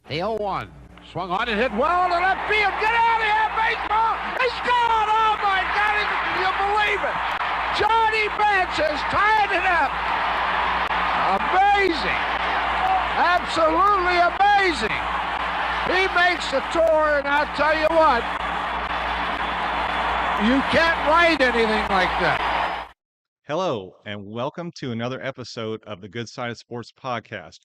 The 0-1. Swung on and hit well to left field. Get out of here, baseball! It's gone! Oh, my God! Can you believe it? Johnny Bench has tied it up. Amazing. Absolutely amazing. He makes the tour, and I'll tell you what, you can't write anything like that. Hello, and welcome to another episode of the Good Side of Sports podcast,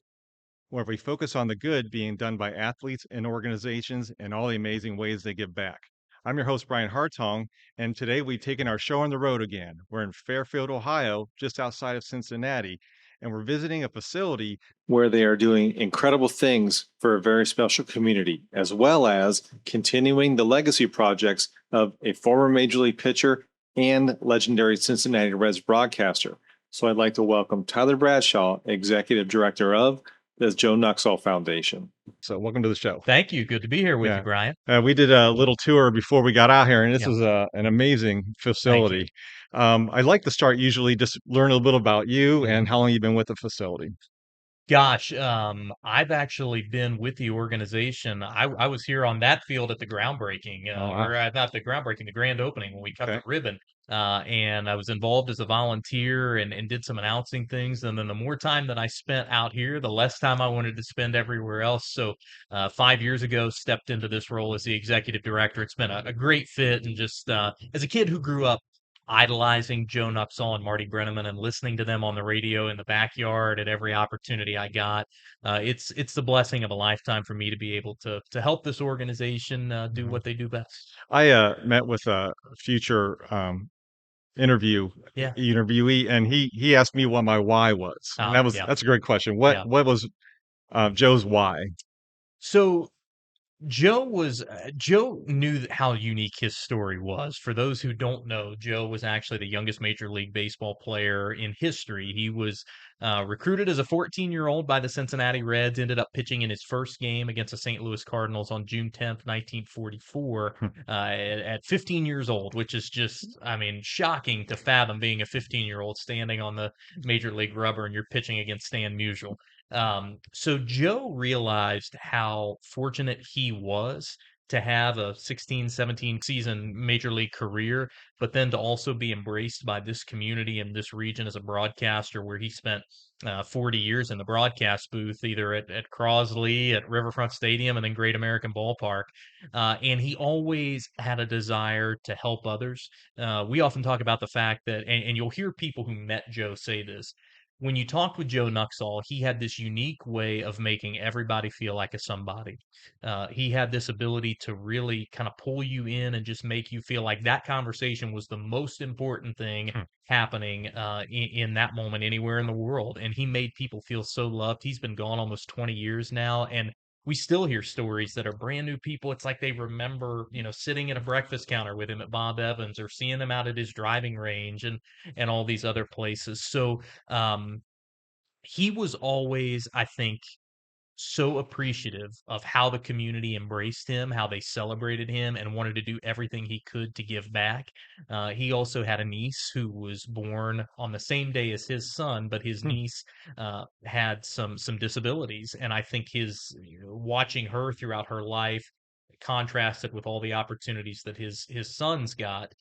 where we focus on the good being done by athletes and organizations and all the amazing ways they give back. I'm your host, Brian Hartong, and today we've taken our show on the road again. We're in Fairfield, Ohio, just outside of Cincinnati, and we're visiting a facility where they are doing incredible things for a very special community, as well as continuing the legacy projects of a former Major League pitcher and legendary Cincinnati Reds broadcaster. So I'd like to welcome Tyler Bradshaw, Executive Director of the Joe Nuxhall Foundation. So welcome to the show. Thank you. Good to be here with you, Brian. We did a little tour before we got out here, and this is an amazing facility. I'd like to start usually just learn a little bit about you and how long you've been with the facility. Gosh, I've actually been with the organization. I was here on that field at the groundbreaking, or not the groundbreaking, the grand opening when we cut the ribbon. And I was involved as a volunteer and did some announcing things. And then the more time that I spent out here, the less time I wanted to spend everywhere else. So 5 years ago, stepped into this role as the executive director. It's been a great fit. And just as a kid who grew up idolizing Joe Nuxhall and Marty Brennaman and listening to them on the radio in the backyard at every opportunity I got. It's the blessing of a lifetime for me to be able to help this organization do what they do best. I met with a future interviewee, and he asked me what my why was. And that's a great question. What was Joe's why? So Joe knew how unique his story was. For those who don't know, Joe was actually the youngest Major League Baseball player in history. He was recruited as a 14-year-old by the Cincinnati Reds, ended up pitching in his first game against the St. Louis Cardinals on June 10th, 1944, at 15 years old, which is just, shocking to fathom being a 15-year-old standing on the Major League rubber and you're pitching against Stan Musial. So Joe realized how fortunate he was to have a 16, 17 season major league career, but then to also be embraced by this community and this region as a broadcaster where he spent 40 years in the broadcast booth, either at Crosley, at Riverfront Stadium, and then Great American Ballpark. And he always had a desire to help others. We often talk about the fact that, and you'll hear people who met Joe say this, when you talked with Joe Nuxhall, he had this unique way of making everybody feel like a somebody. He had this ability to really kind of pull you in and just make you feel like that conversation was the most important thing happening in that moment anywhere in the world. And he made people feel so loved. He's been gone almost 20 years now. And we still hear stories that are brand new people. It's like they remember, sitting at a breakfast counter with him at Bob Evans or seeing him out at his driving range and all these other places. So he was always, I think, so appreciative of how the community embraced him, how they celebrated him, and wanted to do everything he could to give back. He also had a niece who was born on the same day as his son, but his niece had some disabilities, and I think his watching her throughout her life contrasted with all the opportunities that his sons got.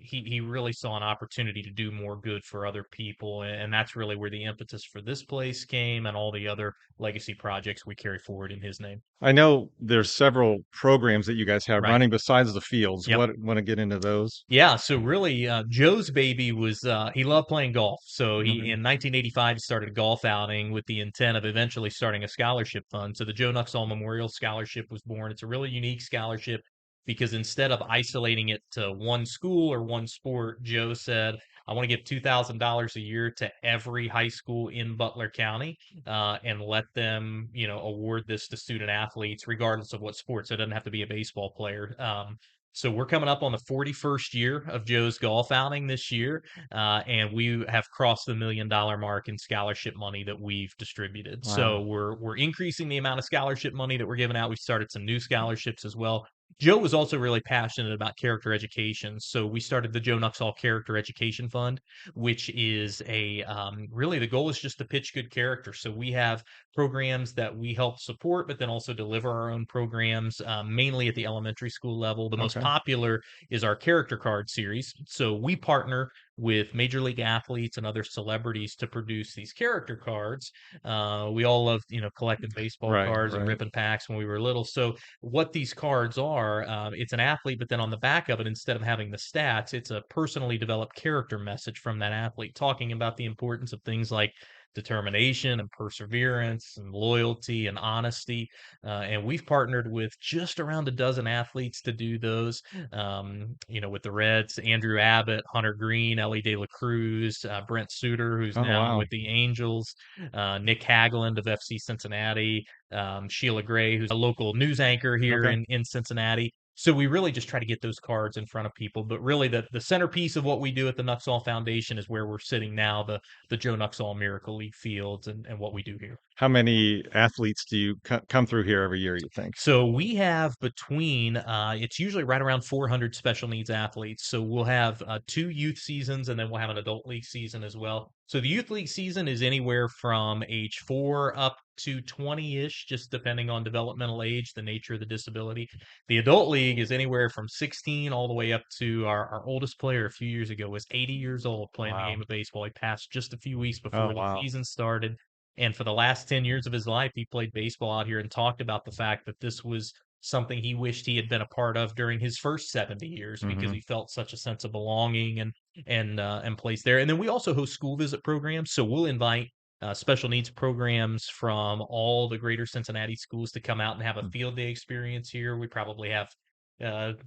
He really saw an opportunity to do more good for other people, and that's really where the impetus for this place came and all the other legacy projects we carry forward in his name. I know there's several programs that you guys have running besides the fields. Want to get into those? Yeah, so really, Joe's baby was he loved playing golf. So he in 1985 he started a golf outing with the intent of eventually starting a scholarship fund. So the Joe Nuxhall Memorial Scholarship was born. It's a really unique scholarship because instead of isolating it to one school or one sport, Joe said, I want to give $2,000 a year to every high school in Butler County and let them, award this to student athletes, regardless of what sport. So it doesn't have to be a baseball player. So we're coming up on the 41st year of Joe's golf outing this year, and we have crossed the $1 million mark in scholarship money that we've distributed. Wow. So we're increasing the amount of scholarship money that we're giving out. We've started some new scholarships as well. Joe was also really passionate about character education, so we started the Joe Nuxhall Character Education Fund, which is really the goal is just to pitch good character. So we have programs that we help support, but then also deliver our own programs, mainly at the elementary school level. The most Okay. popular is our character card series. So we partner with major league athletes and other celebrities to produce these character cards. We all love, collecting baseball Right, cards and right. ripping packs when we were little. So what these cards are, it's an athlete, but then on the back of it, instead of having the stats, it's a personally developed character message from that athlete talking about the importance of things like determination and perseverance and loyalty and honesty. And we've partnered with just around a dozen athletes to do those. With the Reds, Andrew Abbott, Hunter Green, Ellie De La Cruz, Brent Suter, who's Oh, now wow. with the Angels, Nick Hagland of FC Cincinnati, Sheila Gray, who's a local news anchor here Okay. in Cincinnati. So we really just try to get those cards in front of people. But really, the centerpiece of what we do at the Nuxhall Foundation is where we're sitting now, the Joe Nuxhall Miracle League fields and what we do here. How many athletes do you come through here every year, you think? So we have it's usually right around 400 special needs athletes. So we'll have two youth seasons and then we'll have an adult league season as well. So the youth league season is anywhere from age 4 up to 20-ish, just depending on developmental age, the nature of the disability. The adult league is anywhere from 16 all the way up to our oldest player a few years ago was 80 years old playing the Wow. game of baseball. He passed just a few weeks Oh, before the wow. season started. And for the last 10 years of his life, he played baseball out here and talked about the fact that this was something he wished he had been a part of during his first 70 years because Hmm. he felt such a sense of belonging and place there. And then we also host school visit programs. So we'll invite special needs programs from all the greater Cincinnati schools to come out and have a field day experience here. We probably have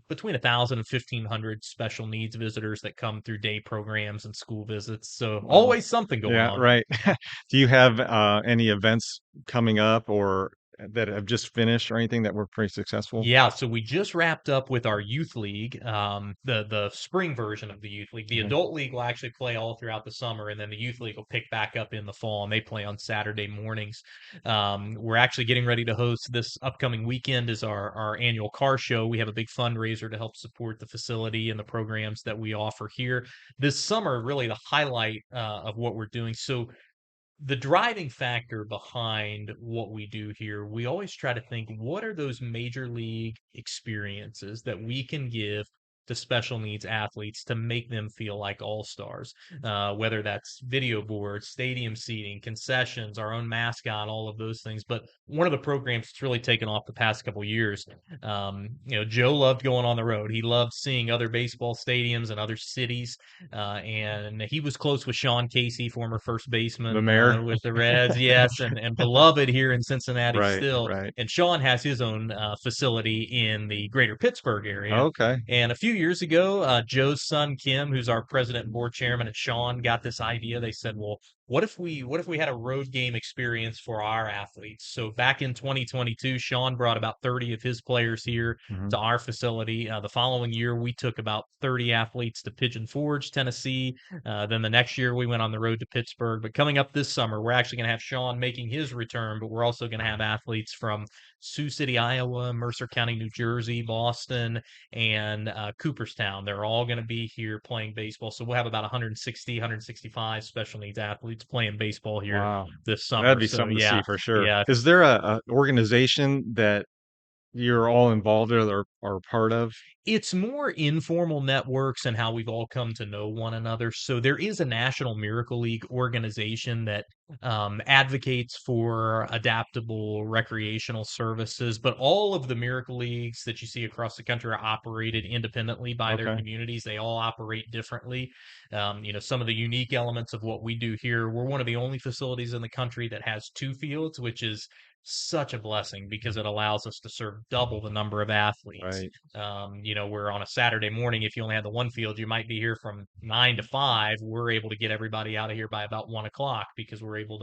between 1,000 and 1,500 special needs visitors that come through day programs and school visits. So Wow. always something going Yeah, on. right. Do you have any events coming up or that have just finished or anything that were pretty successful? Yeah, so we just wrapped up with our youth league, the spring version of the youth league. The Okay. adult league will actually play all throughout the summer, and then the youth league will pick back up in the fall, and they play on Saturday mornings. We're actually getting ready to host this upcoming weekend is our annual car show. We have a big fundraiser to help support the facility and the programs that we offer here. This summer, really the highlight of what we're doing. So the driving factor behind what we do here, we always try to think what are those major league experiences that we can give to special needs athletes to make them feel like all stars, whether that's video boards, stadium seating, concessions, our own mascot, all of those things. But one of the programs that's really taken off the past couple years, Joe loved going on the road. He loved seeing other baseball stadiums and other cities, and he was close with Sean Casey, former first The baseman mayor? with the Reds, yes, and beloved here in Cincinnati Right, still. right. And Sean has his own facility in the greater Pittsburgh area. Okay. And a few years ago, Joe's son Kim, who's our president and board chairman, and Sean got this idea. They said, "Well, what if we had a road game experience for our athletes?" So back in 2022, Sean brought about 30 of his players here Hmm. to our facility. The following year, we took about 30 athletes to Pigeon Forge, Tennessee. Then the next year, we went on the road to Pittsburgh. But coming up this summer, we're actually going to have Sean making his return, but we're also going to have athletes from Sioux City, Iowa, Mercer County, New Jersey, Boston, and Cooperstown. They're all going to be here playing baseball. So we'll have about 160, 165 special needs athletes playing baseball here Wow. this That'd summer. be So something to yeah, see for sure. yeah, Is there a organization that you're all involved with or part of? it's more informal networks and how we've all come to know one another. So there is a National Miracle League organization that advocates for adaptable recreational services, but all of the Miracle Leagues that you see across the country are operated independently by their Okay. communities. They all operate differently. Some of the unique elements of what we do here, we're one of the only facilities in the country that has two fields, which is such a blessing because it allows us to serve double the number of athletes. Right. Where on a Saturday morning, if you only had the one field, you might be here from 9 to 5. We're able to get everybody out of here by about 1 o'clock because we're able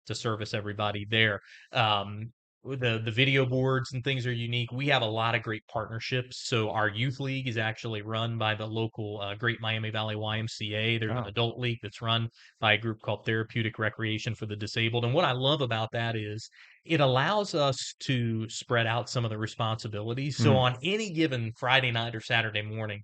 to service everybody there. Um, the video boards and things are unique. We have a lot of great partnerships. So our youth league is actually run by the local Great Miami Valley YMCA. There's an Oh, adult league that's run by a group called Therapeutic Recreation for the Disabled. And what I love about that is it allows us to spread out some of the responsibilities. So mm, on any given Friday night or Saturday morning,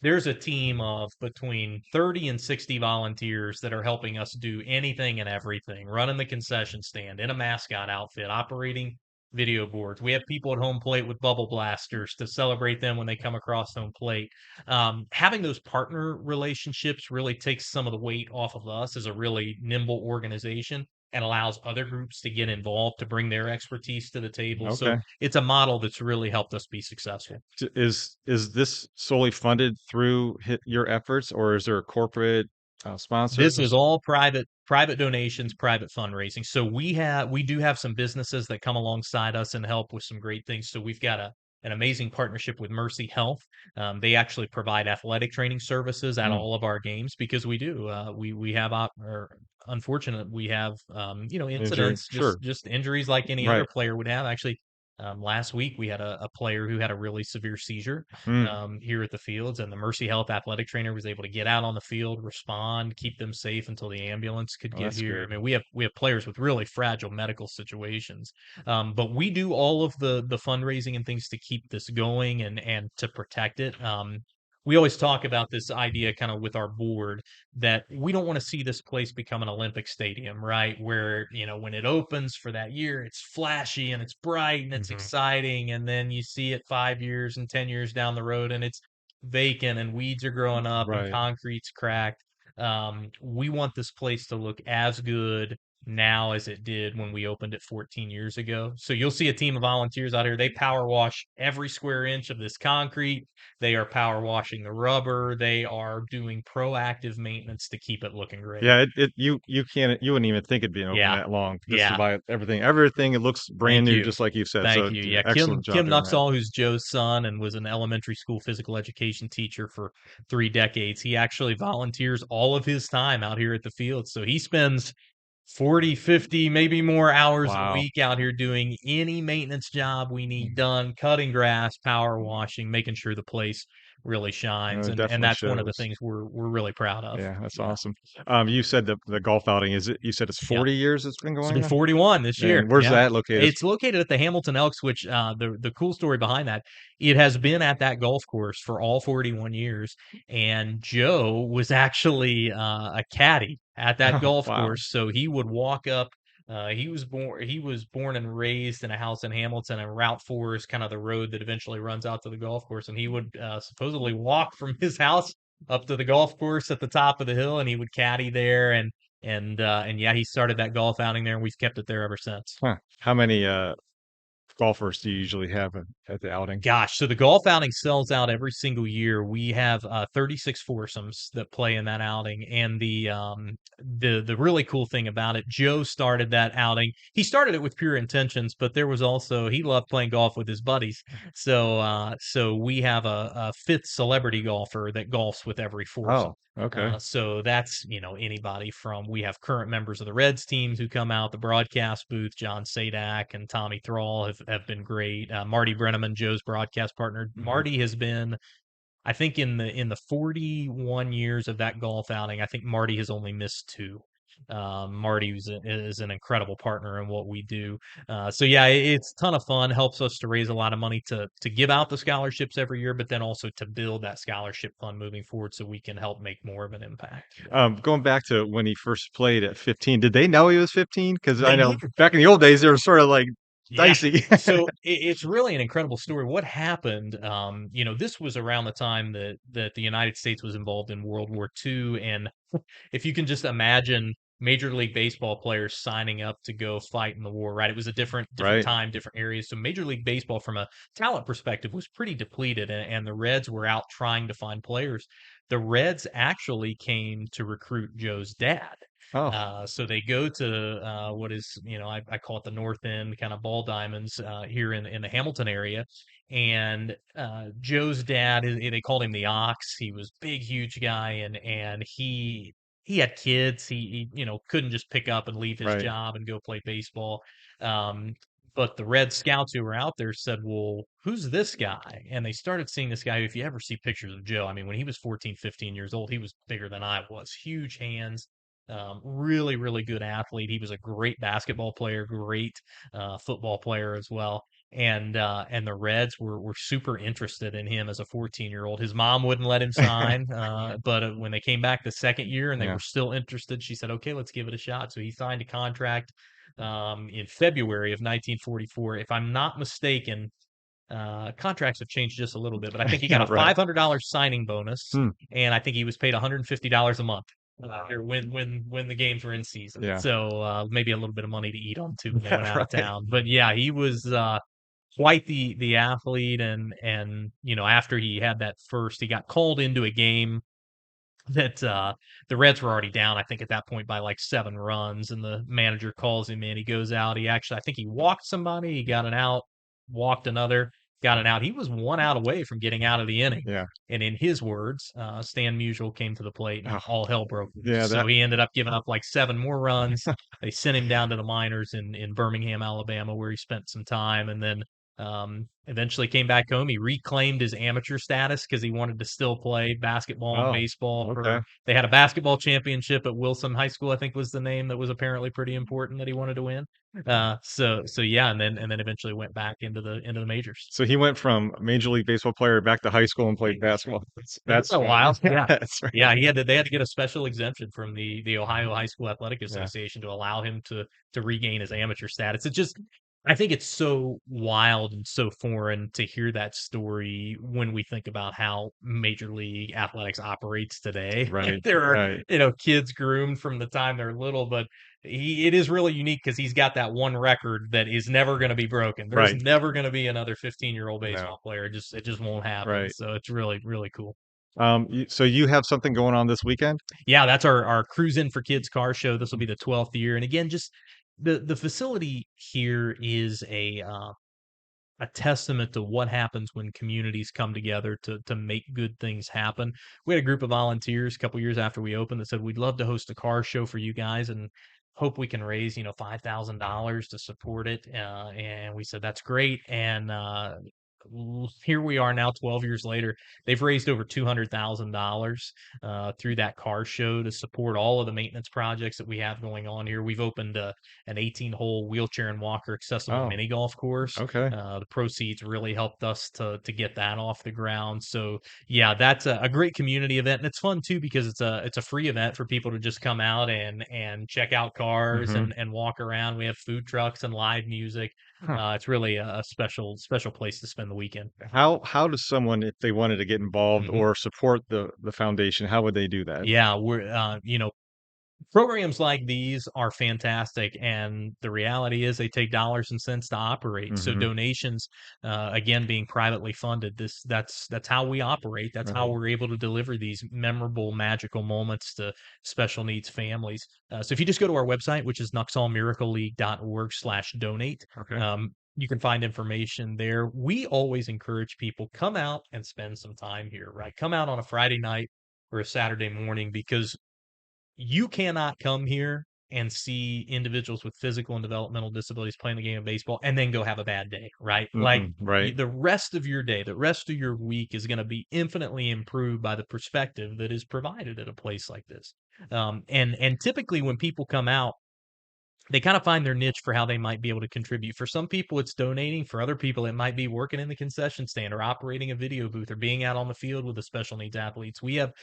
there's a team of between 30 and 60 volunteers that are helping us do anything and everything, running the concession stand in a mascot outfit, operating video boards. We have people at home plate with bubble blasters to celebrate them when they come across home plate. Having those partner relationships really takes some of the weight off of us as a really nimble organization and allows other groups to get involved to bring their expertise to the table. So okay. it's a model that's really helped us be successful. Is this solely funded through your efforts, or is there a corporate sponsors? This is all private donations, private fundraising. So we do have some businesses that come alongside us and help with some great things. So we've got an amazing partnership with Mercy Health. They actually provide athletic training services at Mm, all of our games because we do. We have or unfortunate we have injury, incidents, sure, just injuries like any other right. player would have. Actually, last week we had a player who had a really severe seizure Mm, here at the fields, and the Mercy Health athletic trainer was able to get out on the field, respond, keep them safe until the ambulance could oh, get that's here. I good. mean, we have players with really fragile medical situations, but we do all of the fundraising and things to keep this going and to protect it. We always talk about this idea kind of with our board that we don't want to see this place become an Olympic stadium, right? Where, when it opens for that year, it's flashy and it's bright and it's Hmm. exciting. And then you see it 5 years and 10 years down the road and it's vacant and weeds are growing up and Right. concrete's cracked. We want this place to look as good now as it did when we opened it 14 years ago. So you'll see a team of volunteers out here. They power wash every square inch of this concrete. They are power washing the rubber. They are doing proactive maintenance to keep it looking great. Yeah, you can't you wouldn't even think it'd been open Yeah. that long just Yeah. by everything. It looks brand Thank new, you. just like you said. Thank So you. yeah, Yeah, Kim excellent job Kim doing that. Nuxhall, who's Joe's son and was an elementary school physical education teacher for 3 decades. He actually volunteers all of his time out here at the field. So he spends 40, 50, maybe more hours a Wow. week out here doing any maintenance job we need done, cutting grass, power washing, making sure the place really shines. It And definitely that's one of the shows. things we're really proud of. Yeah, that's Yeah. awesome. You said the golf outing, you said it's Yeah. 40 years it's been It's going been on? 41 this year. And where's Yeah. that located? It's located at the Hamilton Elks, which the cool story behind that, it has been at that golf course for all 41 years. And Joe was actually a caddy at that Oh, golf wow. course. So he would walk up. He was born and raised in a house in Hamilton, and Route 4 is kind of the road that eventually runs out to the golf course. And he would supposedly walk from his house up to the golf course at the top of the hill, and he would caddy there. And yeah, he started that golf outing there, and we've kept it there ever since. Huh. How many golfers do you usually have at the outing? Gosh, so the golf outing sells out every single year. We have 36 foursomes that play in that outing, and the really cool thing about it, Joe started that outing. He started it with pure intentions, but there was also he loved playing golf with his buddies. So we have a fifth celebrity golfer that golfs with every foursome. Oh, okay. So that's, anybody from we have current members of the Reds teams who come out, the broadcast booth, John Sadak and Tommy Thrall have been great. Marty Brenneman, Joe's broadcast partner. Mhm. Marty has been, I think in the 41 years of that golf outing, I think Marty has only missed two. Marty is an incredible partner in what we do. So yeah, it's a ton of fun. Helps us to raise a lot of money to give out the scholarships every year, but then also to build that scholarship fund moving forward, so we can help make more of an impact. Going back to when he first played at 15, did they know he was 15? Because I They know did. back in the old days, they were sort of like Yeah. dicey. So it's really an incredible story. What happened, this was around the time that the United States was involved in World War II. And if you can just imagine Major League Baseball players signing up to go fight in the war, right? It was a different Right. time, different areas. So Major League Baseball, from a talent perspective, was pretty depleted, and the Reds were out trying to find players. The Reds actually came to recruit Joe's dad. Oh, So they go to what is, I call it the North End kind of ball diamonds here in the Hamilton area. And Joe's dad, they called him the Ox. He was big, huge guy, and he had kids. He couldn't just pick up and leave his right. job and go play baseball. Um, But the Red Scouts who were out there said, well, who's this guy? And they started seeing this guy. If you ever see pictures of Joe, I mean, when he was 14, 15 years old, he was bigger than I was, huge hands, really, really good athlete. He was a great basketball player, great football player as well. And the Reds were super interested in him as a 14-year-old. His mom wouldn't let him sign, but when they came back the second year and they were still interested, she said, "Okay, let's give it a shot." So he signed a contract in February of 1944. If I'm not mistaken, contracts have changed just a little bit, but I think he got a $500 signing bonus, and I think he was paid $150 a month when the games were in season. Yeah. So maybe a little bit of money to eat on too when they went out of town. But yeah, he was quite the athlete, and after he had that first, he got called into a game that the Reds were already down, I think, at that point by like 7 runs, and the manager calls him in. He goes out. I think he walked somebody. He got an out, walked another, got an out. He was 1 out away from getting out of the inning. Yeah. And in his words, Stan Musial came to the plate and all hell broke loose. Yeah, so he ended up giving up like 7 more runs. They sent him down to the minors in Birmingham, Alabama, where he spent some time, and then eventually came back home. He reclaimed his amateur status because he wanted to still play basketball and baseball. They had a basketball championship at Wilson High School, I think was the name, that was apparently pretty important that he wanted to win. So yeah, and then eventually went back into the majors. So he went from Major League Baseball player back to high school and played basketball. That's a while. Yeah. That's right. Yeah, they had to get a special exemption from the Ohio High School Athletic Association to allow him to regain his amateur status. I think it's so wild and so foreign to hear that story when we think about how Major League Athletics operates today. Right. There are, kids groomed from the time they're little, but it is really unique because he's got that one record that is never going to be broken. There's never going to be another 15-year-old baseball player. It just won't happen. Right. So it's really, really cool. So you have something going on this weekend? Yeah, that's our Cruise In for Kids car show. This will be the 12th year. And again, just the facility here is a testament to what happens when communities come together to make good things happen. We had a group of volunteers a couple years after we opened that said, we'd love to host a car show for you guys and hope we can raise, $5,000 to support it. And we said, that's great. And here we are now 12 years later. They've raised over $200,000 through that car show to support all of the maintenance projects that we have going on here. We've opened an 18-hole wheelchair and walker accessible mini golf course. Okay. The proceeds really helped us to get that off the ground. So yeah, that's a great community event, and it's fun too because it's a free event for people to just come out and check out cars and walk around. We have food trucks and live music. It's really a special place to spend the weekend. How does someone, if they wanted to get involved or support the foundation, how would they do that? Yeah, we're programs like these are fantastic, and the reality is they take dollars and cents to operate. So donations, again, being privately funded, that's how we operate. That's how we're able to deliver these memorable, magical moments to special needs families. So if you just go to our website, which is nuxhallmiracleleague.org/donate, you can find information there. We always encourage people, come out and spend some time here, right? Come out on a Friday night or a Saturday morning, because you cannot come here and see individuals with physical and developmental disabilities playing the game of baseball and then go have a bad day, right? The rest of your day, the rest of your week is going to be infinitely improved by the perspective that is provided at a place like this. And typically when people come out, they kind of find their niche for how they might be able to contribute. For some people, it's donating. For other people, it might be working in the concession stand or operating a video booth or being out on the field with the special needs athletes. We have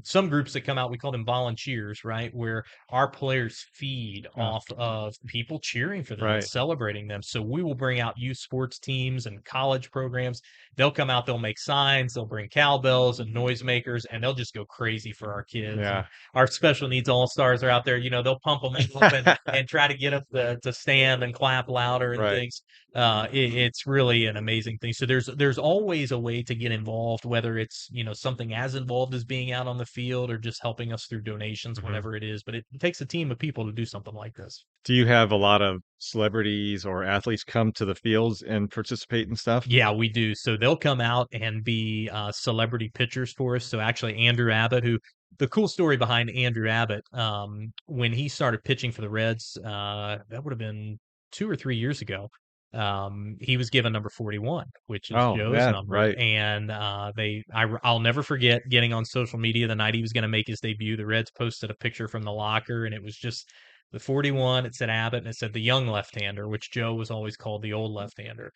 some groups that come out, we call them volunteers, right? Where our players feed off of people cheering for them and celebrating them. So we will bring out youth sports teams and college programs. They'll come out, they'll make signs, they'll bring cowbells and noisemakers, and they'll just go crazy for our kids. Yeah. Our special needs all-stars are out there, they'll pump them up and try to get them to stand and clap louder and things. It's really an amazing thing. So there's always a way to get involved, whether it's something as involved as being out on the field or just helping us through donations, whatever it is. But it takes a team of people to do something like this. Do you have a lot of celebrities or athletes come to the fields and participate in stuff? Yeah, we do. So they'll come out and be celebrity pitchers for us. So actually, Andrew Abbott, the cool story behind Andrew Abbott, when he started pitching for the Reds, that would have been 2 or 3 years ago. he was given number 41, which is Oh, Joe's yeah, number. right. And I'll never forget getting on social media the night he was going to make his debut. The Reds posted a picture from the locker, and it was just the 41. It said Abbott, and it said the young left-hander, which Joe was always called the old left-hander.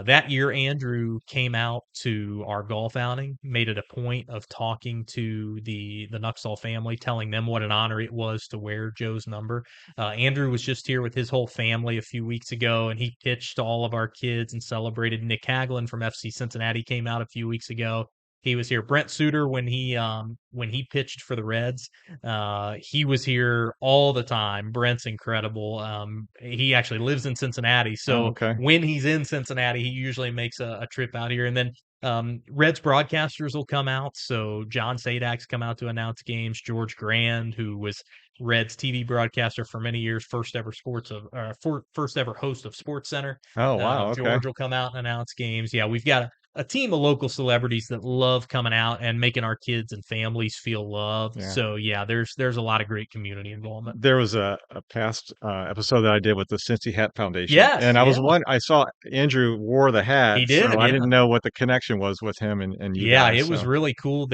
That year, Andrew came out to our golf outing, made it a point of talking to the Nuxhall family, telling them what an honor it was to wear Joe's number. Andrew was just here with his whole family a few weeks ago, and he pitched to all of our kids and celebrated. Nick Hagelin from FC Cincinnati came out a few weeks ago. He was here. Brent Suter, when he pitched for the Reds, he was here all the time. Brent's incredible. He actually lives in Cincinnati, Oh, so okay. when he's in Cincinnati, he usually makes a trip out here. And then Reds broadcasters will come out. So John Sadak's come out to announce games. George Grand, who was Reds TV broadcaster for many years, first ever first ever host of Sports Center. Oh, wow, okay. George will come out and announce games. Yeah, we've got a team of local celebrities that love coming out and making our kids and families feel loved. Yeah. So yeah, there's a lot of great community involvement. There was a past episode that I did with the Cincy Hat Foundation, Yes, and yeah, I saw Andrew wore the hat, he did. so I Yeah. didn't know what the connection was with him and you Yeah, guys. it was So, really cool.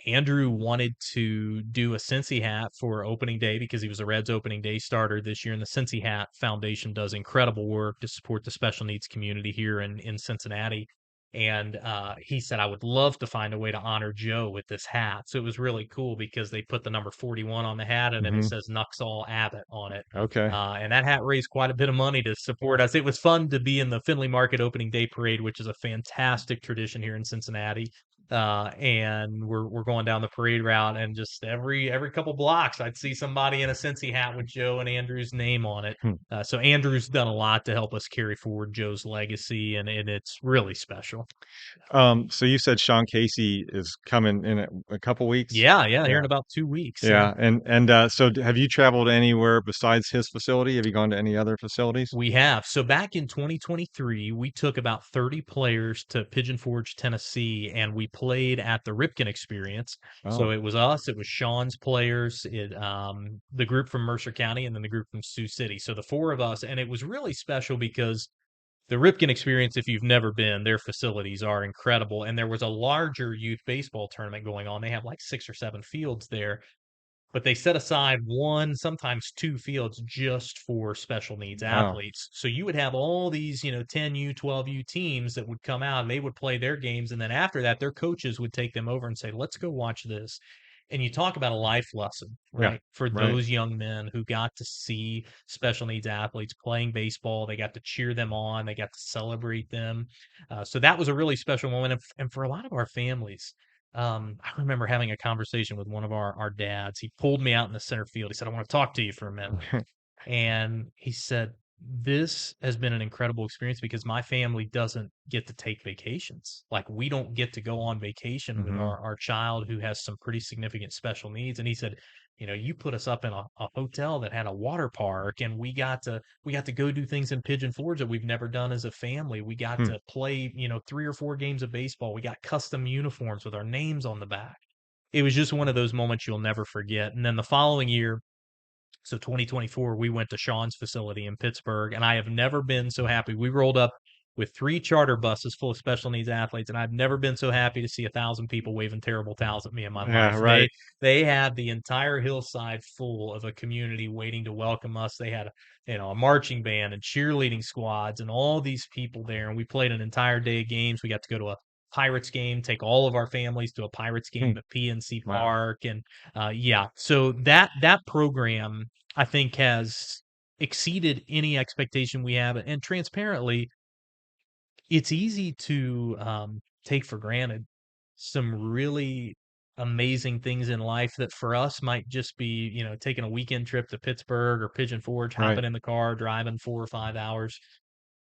Andrew wanted to do a Cincy hat for opening day because he was a Reds opening day starter this year, and the Cincy Hat Foundation does incredible work to support the special needs community here in Cincinnati. And he said, I would love to find a way to honor Joe with this hat. So it was really cool because they put the number 41 on the hat, and then it mhm, says Nuxhall Abbott on it. okay. And that hat raised quite a bit of money to support us. It was fun to be in the Findlay Market opening day parade, which is a fantastic tradition here in Cincinnati. And we're going down the parade route, and just every couple blocks, I'd see somebody in a Cincy hat with Joe and Andrew's name on it. Hmm. So Andrew's done a lot to help us carry forward Joe's legacy, and it's really special. So you said Sean Casey is coming in a couple weeks? Yeah, yeah, here Yeah. in about 2 weeks. Yeah. Yeah, and so have you traveled anywhere besides his facility? Have you gone to any other facilities? We have. So back in 2023, we took about 30 players to Pigeon Forge, Tennessee, and we played at the Ripken Experience. So Oh, it was us, it was Sean's players, the group from Mercer County, and then the group from Sioux City. So the four of us, and it was really special because the Ripken Experience, if you've never been, their facilities are incredible. And there was a larger youth baseball tournament going on. They have like 6 or 7 fields there, but they set aside one, sometimes two fields just for special needs wow. athletes. So you would have all these, 10U, 12U teams that would come out and they would play their games. And then after that, their coaches would take them over and say, let's go watch this. And you talk about a life lesson, Yeah, right? For right. those young men who got to see special needs athletes playing baseball, they got to cheer them on, they got to celebrate them. So that was a really special moment. And for a lot of our families, I remember having a conversation with one of our dads. He pulled me out in the center field. He said, I want to talk to you for a minute. And he said, this has been an incredible experience because my family doesn't get to take vacations. Like, we don't get to go on vacation with Hmm. our child who has some pretty significant special needs. And he said, you put us up in a hotel that had a water park, and we got to go do things in Pigeon Forge that we've never done as a family. We got Hmm. to play, 3 or 4 games of baseball. We got custom uniforms with our names on the back. It was just one of those moments you'll never forget. And then the following year, so 2024, we went to Sean's facility in Pittsburgh, and I have never been so happy. We rolled up with 3 charter buses full of special needs athletes, and I've never been so happy to see 1,000 people waving terrible towels at me in my Yeah, life. right. They had the entire hillside full of a community waiting to welcome us. They had a marching band and cheerleading squads and all these people there, and we played an entire day of games. We got to go to a Pirates game, take all of our families to a Pirates Hmm. game at PNC Wow. Park, and yeah, so that program, I think, has exceeded any expectation we have, and transparently, it's easy to take for granted some really amazing things in life that for us might just be, taking a weekend trip to Pittsburgh or Pigeon Forge, Right. hopping in the car, driving 4 or 5 hours.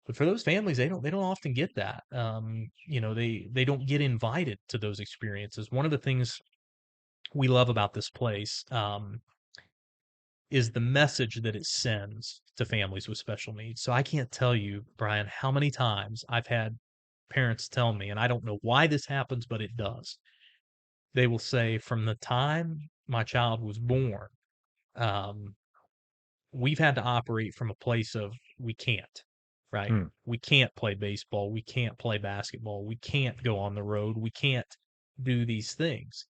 But for those families, they don't often get that. They don't get invited to those experiences. One of the things we love about this place, is the message that it sends to families with special needs. So I can't tell you, Brian, how many times I've had parents tell me, and I don't know why this happens, but it does. They will say, from the time my child was born, um, we've had to operate from a place of we can't. right? We can't play baseball. We can't play basketball. We can't go on the road. We can't do these things.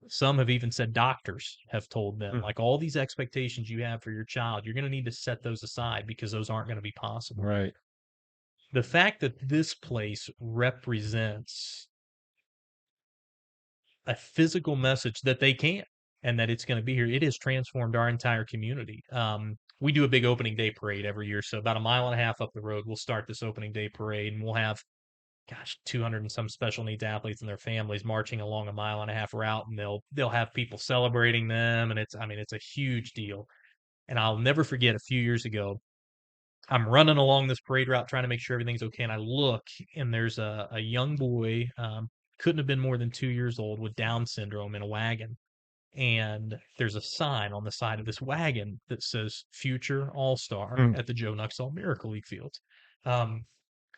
Some have even said doctors have told them, like, all these expectations you have for your child, you're going to need to set those aside because those aren't going to be possible. Right. The fact that this place represents a physical message that they can and that it's going to be here, it has transformed our entire community. We do a big opening day parade every year. So about a mile and a half up the road, we'll start this opening day parade, and we'll have, 200 and some special needs athletes and their families marching along a mile and a half route, and they'll have people celebrating them, and it's a huge deal. And I'll never forget, a few years ago, I'm running along this parade route trying to make sure everything's okay, and I look, and there's a young boy, couldn't have been more than 2 years old, with Down syndrome, in a wagon. And there's a sign on the side of this wagon that says "Future All-Star" at the Joe Nuxhall Miracle League fields.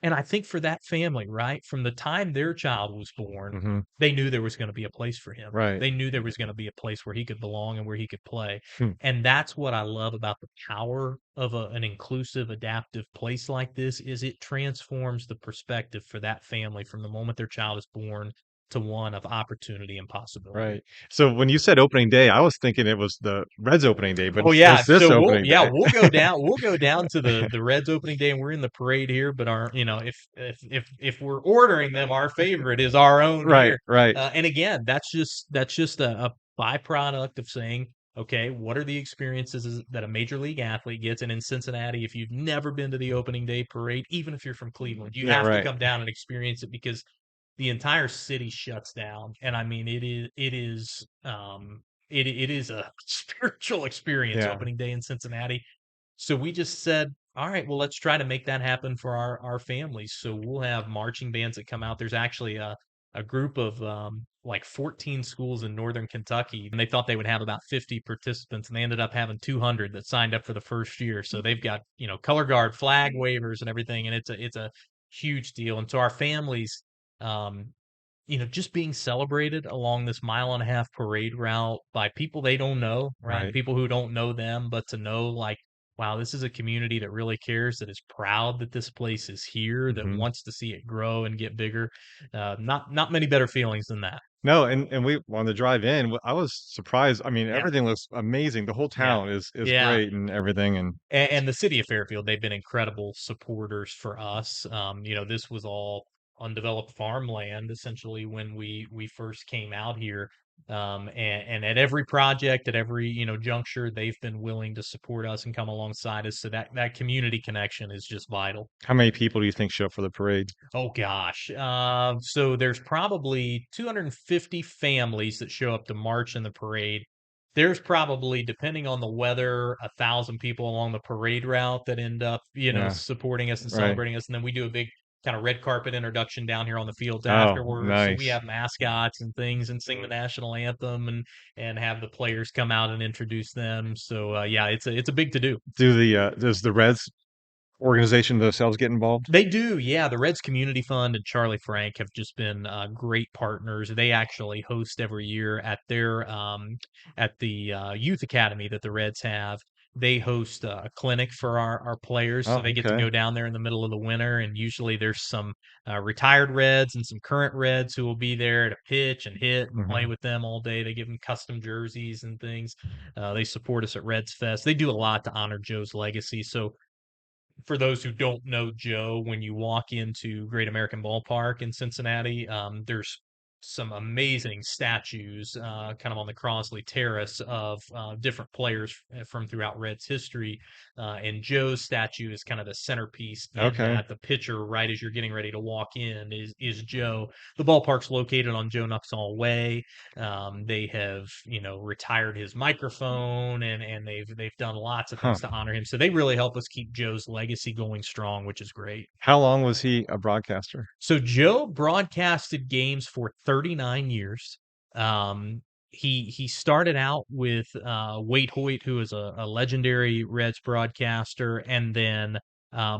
And I think for that family, right, from the time their child was born, they knew there was going to be a place for him. Right. They knew there was going to be a place where he could belong and where he could play. Hmm. And that's what I love about the power of an inclusive, adaptive place like this, is it transforms the perspective for that family from the moment their child is born to one of opportunity and possibility. Right. So when you said opening day, I was thinking it was the Reds opening day, but Oh yeah, it's this so opening day. we'll go down. We'll go down to the Reds opening day, and we're in the parade here. But if we're ordering them, our favorite is our own Right, here. right. And again, that's just a byproduct of saying, okay, what are the experiences that a major league athlete gets? And in Cincinnati, if you've never been to the opening day parade, even if you're from Cleveland, you Yeah, have to right. come down and experience it, because the entire city shuts down. And I mean, it is a spiritual experience, Yeah. opening day in Cincinnati. So we just said, all right, well, let's try to make that happen for our families. So we'll have marching bands that come out. There's actually a group of like 14 schools in northern Kentucky, and they thought they would have about 50 participants, and they ended up having 200 that signed up for the first year. So they've got, color guard, flag wavers, and everything, and it's a huge deal. And so our families, um, just being celebrated along this mile and a half parade route by people they don't know, right? Right. People who don't know them, but to know, like, wow, this is a community that really cares, that is proud that this place is here, that wants to see it grow and get bigger. Not many better feelings than that. No, and we on the drive in, I was surprised. I mean, Yeah. everything looks amazing. The whole Yeah. town is Yeah. great and everything. And the city of Fairfield, they've been incredible supporters for us. This was all undeveloped farmland essentially when we first came out here. And at every project, at every, juncture, they've been willing to support us and come alongside us. So that community connection is just vital. How many people do you think show up for the parade? Oh gosh. So there's probably 250 families that show up to march in the parade. There's probably, depending on the weather, 1,000 people along the parade route that end up, Yeah. supporting us and Right. celebrating us. And then we do a big kind of red carpet introduction down here on the fields Oh, afterwards. So we nice. have mascots and things, and sing the national anthem, and have the players come out and introduce them. So yeah, it's a big to do. Does the Reds organization themselves get involved? They do, yeah. The Reds Community Fund and Charlie Frank have just been great partners. They actually host every year at the youth academy that the Reds have. They host a clinic for our players, so Oh, they get to okay. go down there in the middle of the winter. And usually there's some retired Reds and some current Reds who will be there to pitch and hit and play with them all day. They give them custom jerseys and things. They support us at Reds Fest. They do a lot to honor Joe's legacy. So for those who don't know Joe, when you walk into Great American Ballpark in Cincinnati, there's some amazing statues kind of on the Crosley Terrace of different players from throughout Reds history. And Joe's statue is kind of the centerpiece in Okay. that. The picture right as you're getting ready to walk in is Joe. The ballpark's located on Joe Nuxhall Way. They have, retired his microphone, and they've done lots of things to honor him. So they really help us keep Joe's legacy going strong, which is great. How long was he a broadcaster? So Joe broadcasted games for 39 years. He started out with Wade Hoyt, who is a legendary Reds broadcaster, and then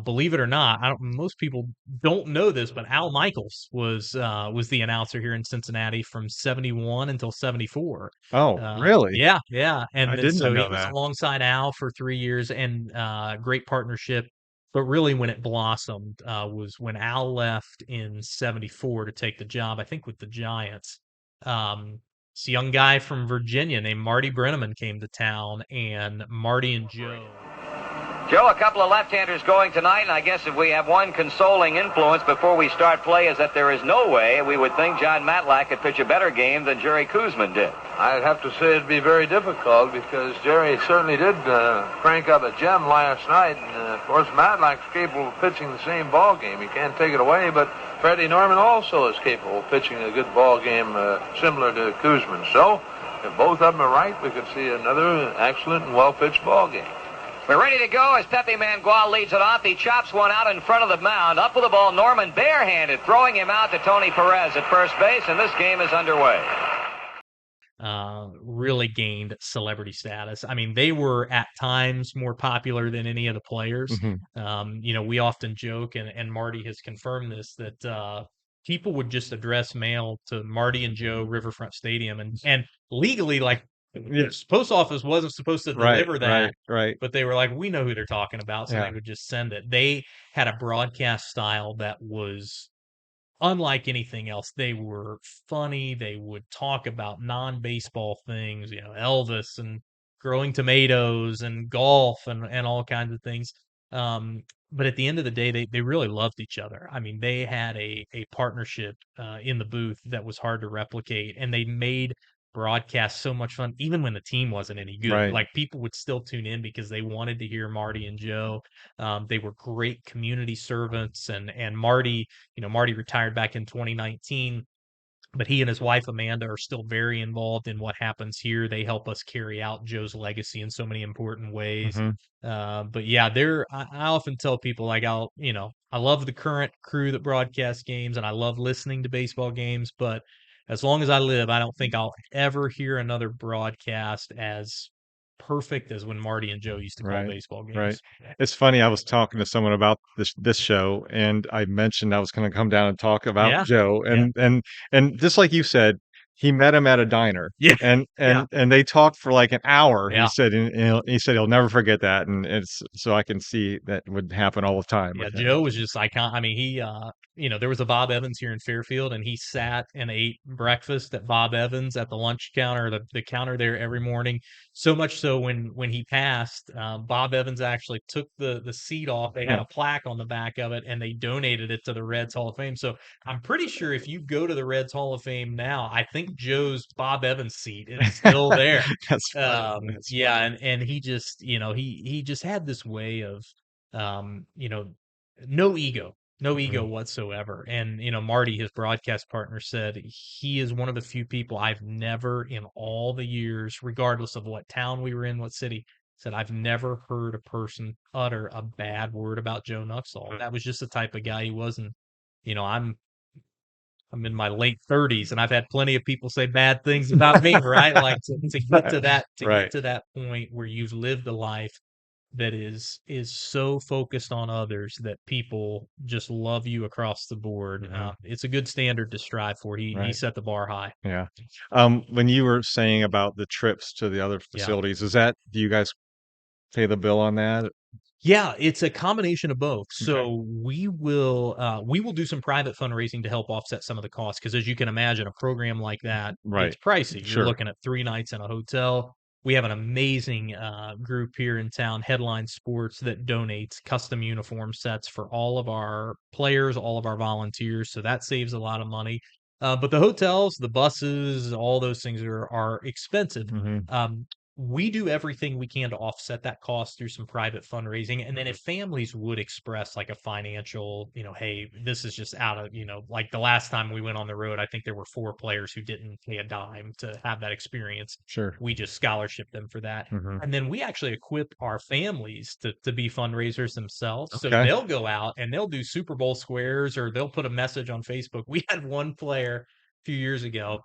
believe it or not, most people don't know this, but Al Michaels was the announcer here in Cincinnati from 71 until 74. Oh, really? Yeah, yeah. I And then did not so he know was that. alongside Al for 3 years, and great partnership. But really when it blossomed was when Al left in 74 to take the job, I think with the Giants. This young guy from Virginia named Marty Brenneman came to town, and Marty and Joe. Joe, a couple of left-handers going tonight, and I guess if we have one consoling influence before we start play is that there is no way we would think John Matlack could pitch a better game than Jerry Koosman did. I'd have to say it'd be very difficult because Jerry certainly did crank up a gem last night. And, of course, Matlack's capable of pitching the same ball game. You can't take it away, but Freddie Norman also is capable of pitching a good ball game similar to Koosman. So, if both of them are right, we could see another excellent and well-pitched ball game. We're ready to go as Pepe Mangual leads it off. He chops one out in front of the mound. Up with the ball, Norman barehanded, throwing him out to Tony Perez at first base, and this game is underway. Really gained celebrity status. I mean, they were at times more popular than any of the players. Mm-hmm. We often joke, and Marty has confirmed this, that people would just address mail to Marty and Joe Riverfront Stadium, and legally, like, the post office wasn't supposed to deliver that, right. but they were like, we know who they're talking about, so they would just send it. They had a broadcast style that was unlike anything else. They were funny. They would talk about non-baseball things, Elvis and growing tomatoes and golf and all kinds of things. But at the end of the day, they really loved each other. I mean, they had a partnership in the booth that was hard to replicate, and they made broadcast so much fun, even when the team wasn't any good. Right. Like, people would still tune in because they wanted to hear Marty and Joe. They were great community servants, and Marty, Marty retired back in 2019, but he and his wife Amanda are still very involved in what happens here. They help us carry out Joe's legacy in so many important ways. But yeah, I often tell people, like, I love the current crew that broadcasts games, and I love listening to baseball games, but as long as I live, I don't think I'll ever hear another broadcast as perfect as when Marty and Joe used to call baseball games. Right. It's funny. I was talking to someone about this show, and I mentioned I was going to come down and talk about Joe, and just like you said, he met him at a diner, and they talked for like an hour. He said, he said he'll never forget that, and it's so I can see that would happen all the time. Yeah, Joe was just iconic. I mean, he there was a Bob Evans here in Fairfield, and he sat and ate breakfast at Bob Evans at the lunch counter, the counter there every morning. So much so when he passed, Bob Evans actually took the seat off. They had a plaque on the back of it, and they donated it to the Reds Hall of Fame. So I'm pretty sure if you go to the Reds Hall of Fame now, I think Joe's Bob Evans seat is still there. That's funny. And he just he just had this way of no ego whatsoever. And, Marty, his broadcast partner, said he is one of the few people I've never, in all the years, regardless of what town we were in, what city, said I've never heard a person utter a bad word about Joe Nuxhall. That was just the type of guy he was. And, I'm in my late 30s, and I've had plenty of people say bad things about me, right? Like to get to that, get to that point where you've lived a life that is so focused on others that people just love you across the board. It's a good standard to strive for. He set the bar high. Yeah. When you were saying about the trips to the other facilities, do you guys pay the bill on that? Yeah, it's a combination of both. So we will do some private fundraising to help offset some of the costs, because as you can imagine, a program like that, it's pricey. You're looking at 3 nights in a hotel. We have an amazing group here in town, Headline Sports, that donates custom uniform sets for all of our players, all of our volunteers. So that saves a lot of money. But the hotels, the buses, all those things are expensive. We do everything we can to offset that cost through some private fundraising. And then if families would express like a financial, hey, this is just out of, like the last time we went on the road, I think there were 4 players who didn't pay a dime to have that experience. We just scholarship them for that. And then we actually equip our families to be fundraisers themselves. So they'll go out and they'll do Super Bowl squares, or they'll put a message on Facebook. We had one player a few years ago.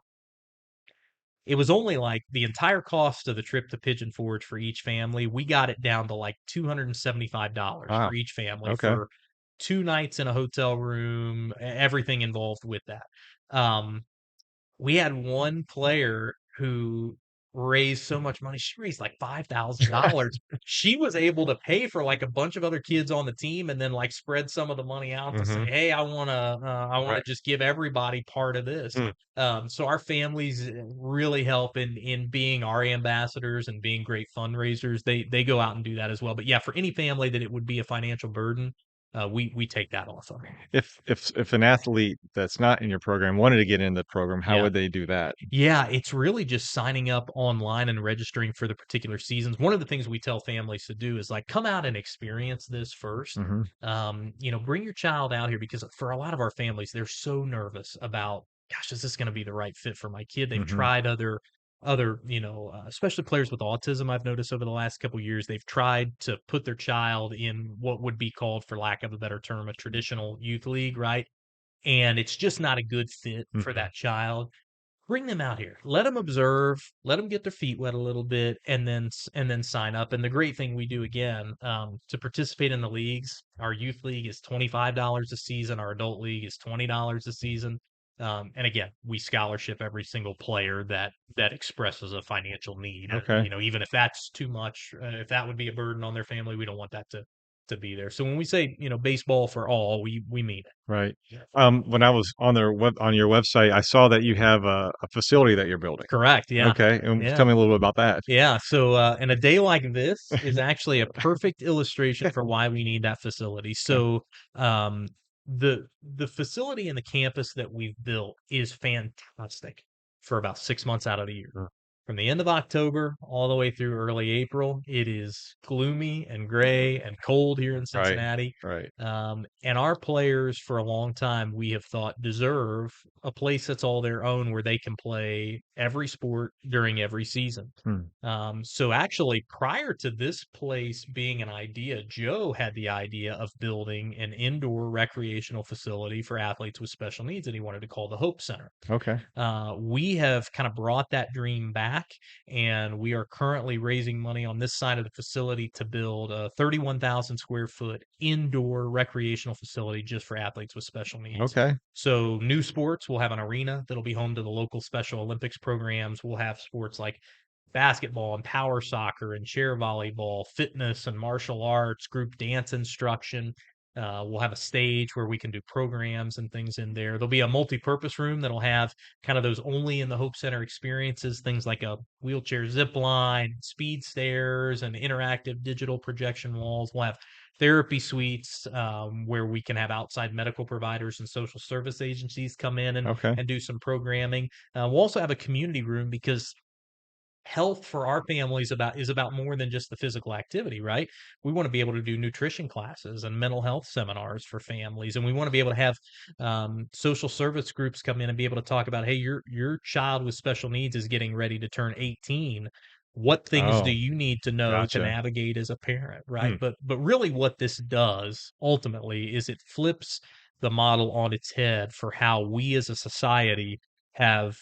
It was only like the entire cost of the trip to Pigeon Forge for each family. We got it down to like $275 for each family for 2 nights in a hotel room, everything involved with that. We had one player who raised so much money. She raised like $5,000. She was able to pay for like a bunch of other kids on the team and then like spread some of the money out to say, hey, I want to Right. just give everybody part of this. So our families really help in being our ambassadors and being great fundraisers. They go out and do that as well. But yeah, for any family that it would be a financial burden, we take that off of. If an athlete that's not in your program wanted to get in the program, how Yeah. would they do that? Yeah, it's really just signing up online and registering for the particular seasons. One of the things we tell families to do is like come out and experience this first. Mhm. Bring your child out here because for a lot of our families, they're so nervous about, gosh, is this going to be the right fit for my kid? They've Mhm. tried other, especially players with autism. I've noticed over the last couple of years, they've tried to put their child in what would be called, for lack of a better term, a traditional youth league, right? And it's just not a good fit for Mhm. that child. Bring them out here. Let them observe, let them get their feet wet a little bit, and then sign up. And the great thing we do, again, to participate in the leagues, our youth league is $25 a season, our adult league is $20 a season. And again, we scholarship every single player that expresses a financial need. Okay. Even if that's too much, if that would be a burden on their family, we don't want that to be there. So when we say, baseball for all, we mean it. Right. Yeah. When I was on on your website, I saw that you have a facility that you're building. Correct. Yeah. Okay, and Yeah. tell me a little bit about that. Yeah, so, and a day like this is actually a perfect illustration for why we need that facility. Okay. So, um, the facility and the campus that we've built is fantastic for about 6 months out of the year. Mm. From the end of October all the way through early April, it is gloomy and gray and cold here in Right. Cincinnati. Right. And our players, for a long time, we have thought deserve a place that's all their own where they can play every sport during every season. Hmm. So actually, prior to this place being an idea, Joe had the idea of building an indoor recreational facility for athletes with special needs that he wanted to call the Hope Center. Okay. We have kind of brought that dream back, and we are currently raising money on this side of the facility to build a 31,000 square foot indoor recreational facility just for athletes with special needs. Okay. So new sports, we'll have an arena that'll be home to the local Special Olympics programs. We'll have sports like basketball and power soccer and chair volleyball, fitness and martial arts, group dance instruction. We'll have a stage where we can do programs and things in there. There'll be a multi-purpose room that'll have kind of those only in the Hope Center experiences, things like a wheelchair zip line, speed stairs, and interactive digital projection walls. We'll have therapy suites where we can have outside medical providers and social service agencies come in Okay. and do some programming. We'll also have a community room because health for our families is about more than just the physical activity, right? We want to be able to do nutrition classes and mental health seminars for families, and we want to be able to have social service groups come in and be able to talk about, hey, your child with special needs is getting ready to turn 18. What things do Oh, you need to know to gotcha. navigate as a parent, right? Hmm. But really, what this does ultimately is it flips the model on its head for how we as a society have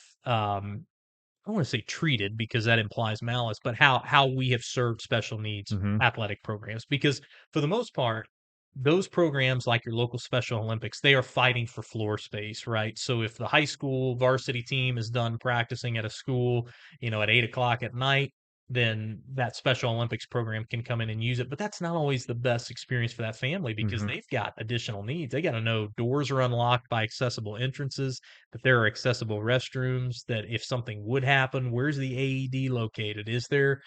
I don't want to say treated because that implies malice, but how we have served special needs Mhm. athletic programs. Because for the most part, those programs like your local Special Olympics, they are fighting for floor space, right? So if the high school varsity team is done practicing at a school, at 8 o'clock at night, then that Special Olympics program can come in and use it. But that's not always the best experience for that family because Mhm. they've got additional needs. They got to know doors are unlocked by accessible entrances, that there are accessible restrooms, that if something would happen, where's the AED located? Is there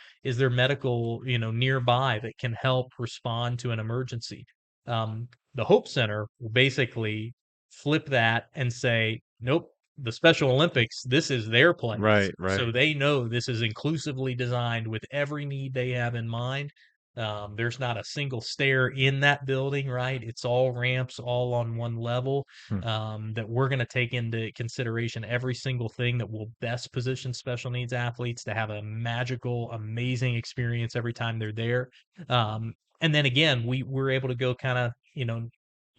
medical, nearby that can help respond to an emergency? The Hope Center will basically flip that and say, nope, the Special Olympics, this is their place. Right. Right. So they know this is inclusively designed with every need they have in mind. There's not a single stair in that building, right? It's all ramps, all on one level. Hmm. That we're going to take into consideration every single thing that will best position special needs athletes to have a magical, amazing experience every time they're there. And then again, we're able to go kind of,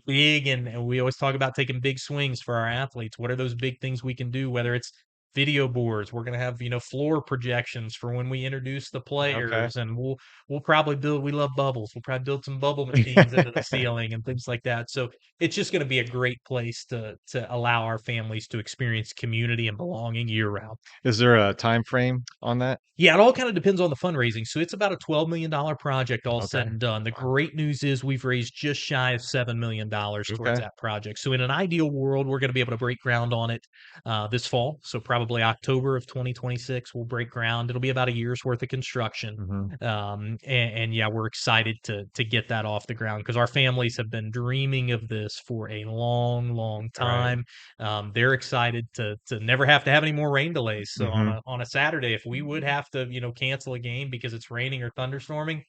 big and we always talk about taking big swings for our athletes. What are those big things we can do, whether it's video boards. We're going to have, floor projections for when we introduce the players, and we'll probably build. We love bubbles. We'll probably build some bubble machines into the ceiling and things like that. So it's just going to be a great place to allow our families to experience community and belonging year round. Is there a time frame on that? Yeah, it all kind of depends on the fundraising. So it's about a $12 million project, all said Okay. and done. The great news is we've raised just shy of $7 million towards Okay. that project. So in an ideal world, we're going to be able to break ground on it this fall. So probably October of 2026, we'll break ground. It'll be about a year's worth of construction. And yeah, we're excited to get that off the ground because our families have been dreaming of this for a long, long time. They're excited to never have to have any more rain delays. So on a Saturday, if we would have to, cancel a game because it's raining or thunderstorming,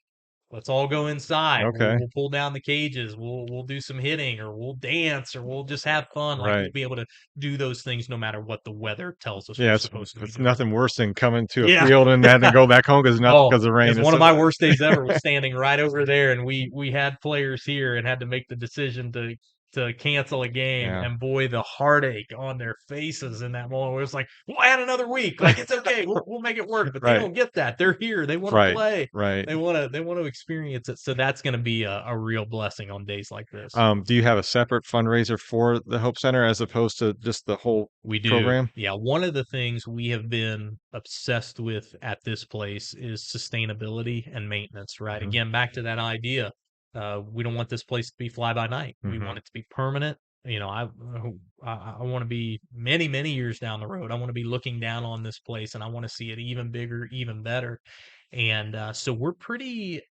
let's all go inside. Okay. We'll pull down the cages. We'll do some hitting, or we'll dance, or we'll just have fun. Like we'll be able to do those things no matter what the weather tells us we're supposed to be it's doing. nothing worse than coming to a field and having to go back home because of rain. It's one of my worst days ever was standing right over there, and we had players here and had to make the decision to cancel a game, and boy, the heartache on their faces in that moment. It was like, we'll add another week. Like, it's okay, we'll make it work. But they don't get that. They're here. They want to play. They want to experience it. So that's going to be a real blessing on days like this. Do you have a separate fundraiser for the Hope Center as opposed to just the whole program? Yeah, one of the things we have been obsessed with at this place is sustainability and maintenance. Right. Again, back to that idea. We don't want this place to be fly by night. We want it to be permanent. I want to be many, many years down the road. I want to be looking down on this place, and I want to see it even bigger, even better. And so we're pretty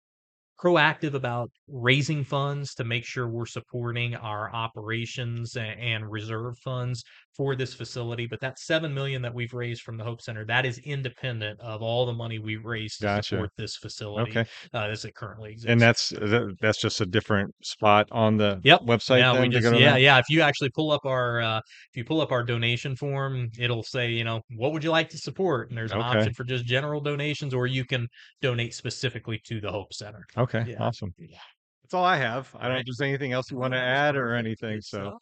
proactive about raising funds to make sure we're supporting our operations and reserve funds for this facility. But that $7 million that we've raised from the Hope Center, that is independent of all the money we've raised to support this facility as it currently exists. And that's just a different spot on the website. Yeah. If you actually pull up our donation form, it'll say, what would you like to support? And there's an option for just general donations, or you can donate specifically to the Hope Center. Okay, awesome. Yeah. That's all I have. I don't know if there's anything else you want to add or anything. So,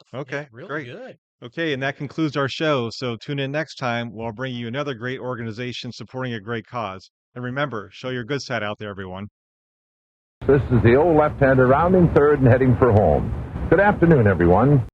really great. Good. Okay, and that concludes our show. So tune in next time. We'll bring you another great organization supporting a great cause. And remember, show your good side out there, everyone. This is the Old Left-Hander rounding third and heading for home. Good afternoon, everyone.